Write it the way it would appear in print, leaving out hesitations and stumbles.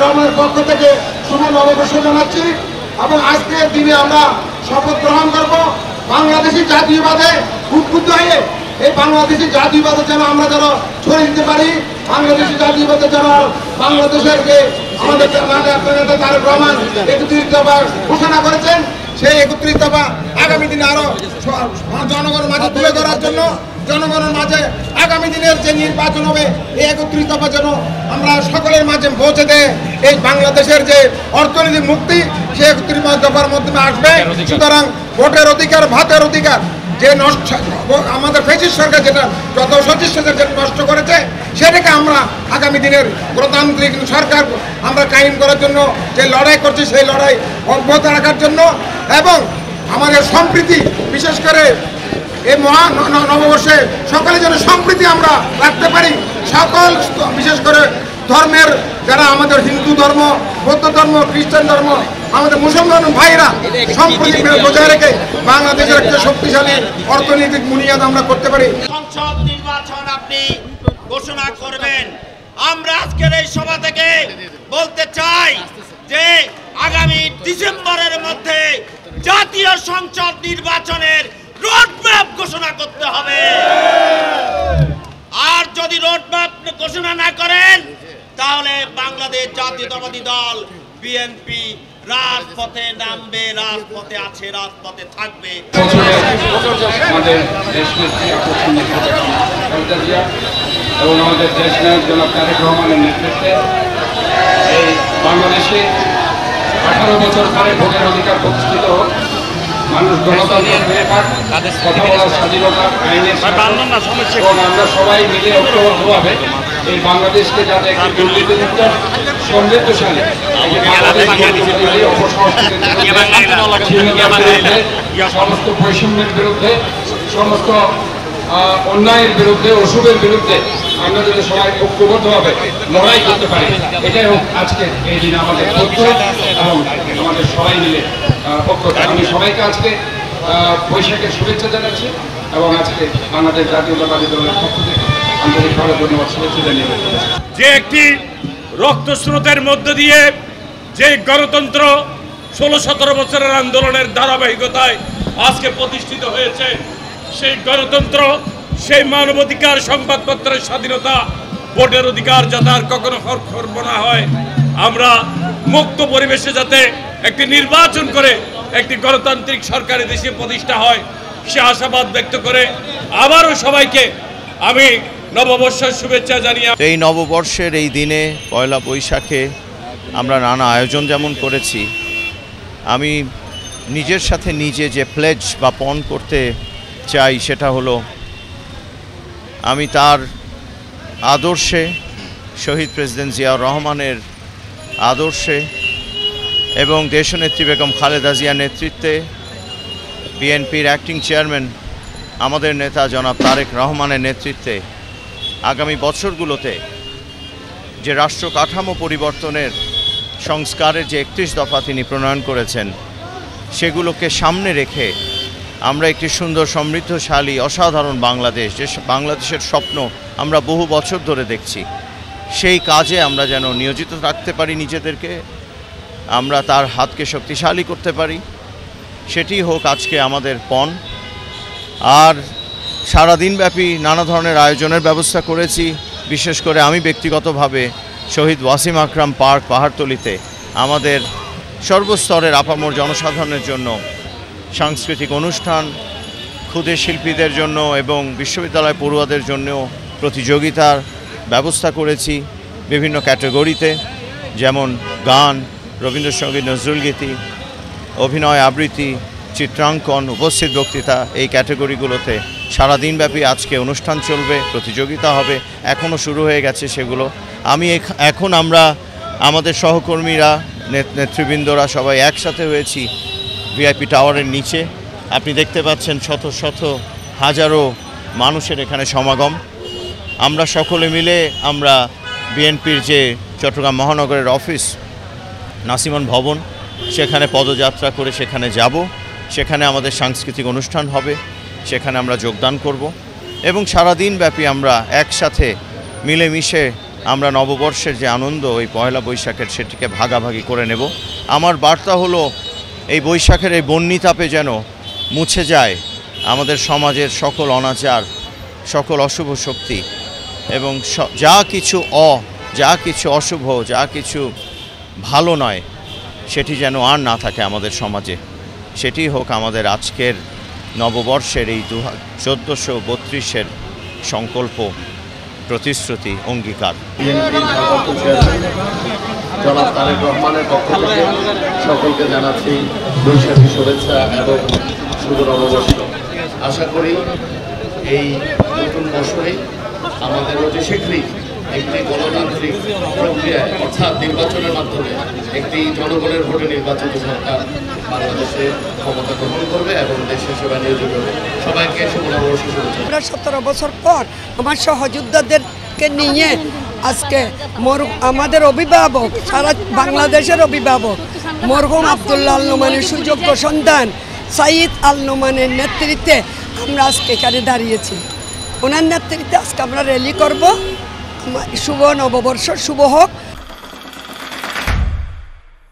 রহমানের পক্ষ থেকে শুভ নববর্ষ জানাচ্ছি এবং আজকের দিনে আমরা শপথ গ্রহণ করব বাংলাদেশি জাতীয়বাদে উদ্বুদ্ধ হয়ে এই বাংলাদেশি জাতীয়বাদের যেন আমরা যেন ছড়িয়ে দিতে পারি। বাংলাদেশি জাতীয়বাদের যেন বাংলাদেশের যে আমাদের নেতা তারেক রহমান ৩১ দফা ঘোষণা করেছেন, সেই ৩১ দফা আগামী দিনে আরো জনগণের মাঝে তুলে ধরার জন্য, জনগণের মাঝে আগামী দিনের যে নির্বাচন হবে এই ৩১ দফা যেন আমরা সকলের মাঝে পৌঁছে দেয়। এই বাংলাদেশের যে অর্থনৈতিক মুক্তি সেই ৩১ দফার মাধ্যমে আসবে। সুতরাং ভোটের অধিকার, ভাতের অধিকার যে নষ্ট আমাদের ফ্যাসিস্ট সরকার যেটা যত সচিব যেটা নষ্ট করেছে, সেটাকে আমরা আগামী দিনের গণতান্ত্রিক সরকার আমরা কায়েম করার জন্য যে লড়াই করছি সেই লড়াই অব্যাহত রাখার জন্য এবং আমাদের সম্প্রীতি, বিশেষ করে এই মহা নববর্ষে সকলে যেন সম্প্রীতি আমরা রাখতে পারি। সকল বিশেষ করে ধর্মের যারা আমাদের হিন্দু ধর্ম, বৌদ্ধ ধর্ম, খ্রিস্টান ধর্ম, আমাদের মুসলমান ভাইরা সম্প্রীতি বজায় রেখে বাংলাদেশের একটা শক্তিশালী অর্থনৈতিক বুনিয়াদ আমরা করতে পারি। সংসদ নির্বাচন আপনি ঘোষণা করবেন। আমরা আজকের এই সভা থেকে বলতে চাই যে আগামী ডিসেম্বরের মধ্যে জাতীয় সংসদ নির্বাচনের রোডম্যাপ ঘোষণা করতে হবে। আর যদি রোডম্যাপ ঘোষণা না করেন তাহলে বাংলাদেশ জাতীয়তাবাদী দল বিএনপি রাজপথে নামবে, রাজপথে আছে, রাজপথে থাকবে। আমাদের এবং আমাদের দেশ নায়ক জনাব তারেক রহমানের নেতৃত্বে এই বাংলাদেশে 18 বছর পরে ভোটের অধিকার প্রতিষ্ঠিত হোক, মানুষ গণতন্ত্র পেয়ে পাক, কথা বলার স্বাধীনতা, আইনের এবং আমরা সবাই মিলে ঐক্যবদ্ধভাবে এই বাংলাদেশকে যাতে একটি দুর্নীতিমুক্ত, সমৃদ্ধশালী সমস্ত বৈষম্যের বিরুদ্ধে, সমস্ত অন্যায়ের বিরুদ্ধে, অশুভের বিরুদ্ধে আমরা যদি সবাই ঐক্যবদ্ধভাবে লড়াই করতে পারি, এটাই হোক আজকে এই দিন আমাদের তথ্য এবং আমাদের সবাই মিলে পক্ষটা। আমি সবাইকে আজকে বৈশাখের শুভেচ্ছা জানাচ্ছি এবং আজকে বাংলাদেশ জাতীয়তাবাদী দলের পক্ষ থেকে আন্তরিকভাবে ধন্যবাদ, শুভেচ্ছা জানিয়ে যে একটি রক্তস্রোতের মধ্য দিয়ে যে গণতন্ত্র 16-17 বছরের আন্দোলনের ধারাবাহিকতায় আজকে প্রতিষ্ঠিত হয়েছে, সেই গণতন্ত্র, সেই মানবাধিকার, সংবাদপত্রের স্বাধীনতা, ভোটের অধিকার যাতে আর কখনো খর্ব না হয়, আমরা মুক্ত পরিবেশে যাতে একটি নির্বাচন করে একটি গণতান্ত্রিক সরকারি দেশে প্রতিষ্ঠা হয়, সে আশাবাদ ব্যক্ত করে আবারও সবাইকে আমি নববর্ষের শুভেচ্ছা জানিয়ে। এই নববর্ষের এই দিনে পয়লা বৈশাখে আমরা নানা আয়োজন যেমন করেছি, আমি নিজের সাথে নিজে যে প্লেজ বা পণ করতে চাই সেটা হলো আমি তার আদর্শে, শহীদ প্রেসিডেন্ট জিয়াউর রহমানের আদর্শে এবং দেশনেত্রী বেগম খালেদা জিয়ার নেতৃত্বে বিএনপির অ্যাক্টিং চেয়ারম্যান আমাদের নেতা জনাব তারেক রহমানের নেতৃত্বে আগামী বছরগুলোতে যে রাষ্ট্র কাঠামো পরিবর্তনের সংস্কারের যে 31 দফা তিনি প্রণয়ন করেছেন, সেগুলোকে সামনে রেখে আমরা একটি সুন্দর, সমৃদ্ধশালী, অসাধারণ বাংলাদেশ, যে বাংলাদেশের স্বপ্ন আমরা বহু বছর ধরে দেখছি, সেই কাজে আমরা যেন নিয়োজিত রাখতে পারি নিজেদেরকে, আমরা তার হাতকে শক্তিশালী করতে পারি, সেটি হোক আজকে আমাদের পণ। আর সারাদিনব্যাপী নানা ধরনের আয়োজনের ব্যবস্থা করেছি। বিশেষ করে আমি ব্যক্তিগতভাবে শহীদ ওয়াসিম আকরাম পার্ক পাহাড়তলিতে আমাদের সর্বস্তরের আপামর জনসাধারণের জন্য সাংস্কৃতিক অনুষ্ঠান, ক্ষুদে শিল্পীদের জন্য এবং বিশ্ববিদ্যালয় পড়ুয়াদের জন্যও প্রতিযোগিতার ব্যবস্থা করেছি বিভিন্ন ক্যাটাগরিতে, যেমন গান, রবীন্দ্রসঙ্গীত, নজরুলগীতি, অভিনয়, আবৃত্তি, চিত্রাঙ্কন, উপস্থিত বক্তৃতা, এই ক্যাটাগরিগুলোতে সারাদিনব্যাপী আজকে অনুষ্ঠান চলবে, প্রতিযোগিতা হবে, এখনও শুরু হয়ে গেছে সেগুলো। এখন আমরা আমাদের সহকর্মীরা, নেতৃবৃন্দরা সবাই একসাথে হয়েছি ভিআইপি টাওয়ারের নিচে। আপনি দেখতে পাচ্ছেন শত শত হাজারো মানুষের এখানে সমাগম। আমরা সকলে মিলে আমরা বিএনপির যে চট্টগ্রাম মহানগরের অফিস নাসিমন ভবন, সেখানে পদযাত্রা করে সেখানে যাব, সেখানে আমাদের সাংস্কৃতিক অনুষ্ঠান হবে, সেখানে আমরা যোগদান করব এবং সারাদিন ব্যাপী আমরা একসাথে মিলেমিশে আমরা নববর্ষের যে আনন্দ ওই পয়লা বৈশাখের সেটিকে ভাগাভাগি করে নেব। আমার বার্তা হলো এই বৈশাখের এই বন্যিতাপে যেন মুছে যায় আমাদের সমাজের সকল অনাচার, সকল অশুভ শক্তি এবং যা কিছু অশুভ, যা কিছু ভালো নয় সেটি যেন আর না থাকে আমাদের সমাজে। সেটি হোক আমাদের আজকের নববর্ষের এই 1432-এর সংকল্প, প্রতিশ্রুতি, অঙ্গীকার। জনাব তারেক রহমানের পক্ষ থেকে সকলকে জানাচ্ছি বৈশাখী শুভেচ্ছা এবং শুভ নববর্ষ। আশা করি এই নতুন বছরে আমাদের অতি শীঘ্রই একটি গণতান্ত্রিক প্রক্রিয়ায় অর্থাৎ নির্বাচনের মাধ্যমে একটি জনগণের ভোটে নির্বাচিত সরকার বাংলাদেশে ক্ষমতা গ্রহণ করবে এবং দেশের সেবা নিয়োজিত হবে। সবাইকে শুভ নববর্ষ শুভেচ্ছা। 17 বছর পর আমার সহযোদ্ধাদেরকে নিয়ে আজকে আমাদের অভিভাবক, সারা বাংলাদেশের অভিভাবক মরহুম আব্দুল্লাহ আল নোমানের সুযোগ্য সন্তান সাইদ আল নোমানের নেতৃত্বে আমরা আজকে এখানে দাঁড়িয়েছি। ওনার নেতৃত্বে আজকে আমরা র্যালি করব। শুভ নববর্ষ শুভ হোক।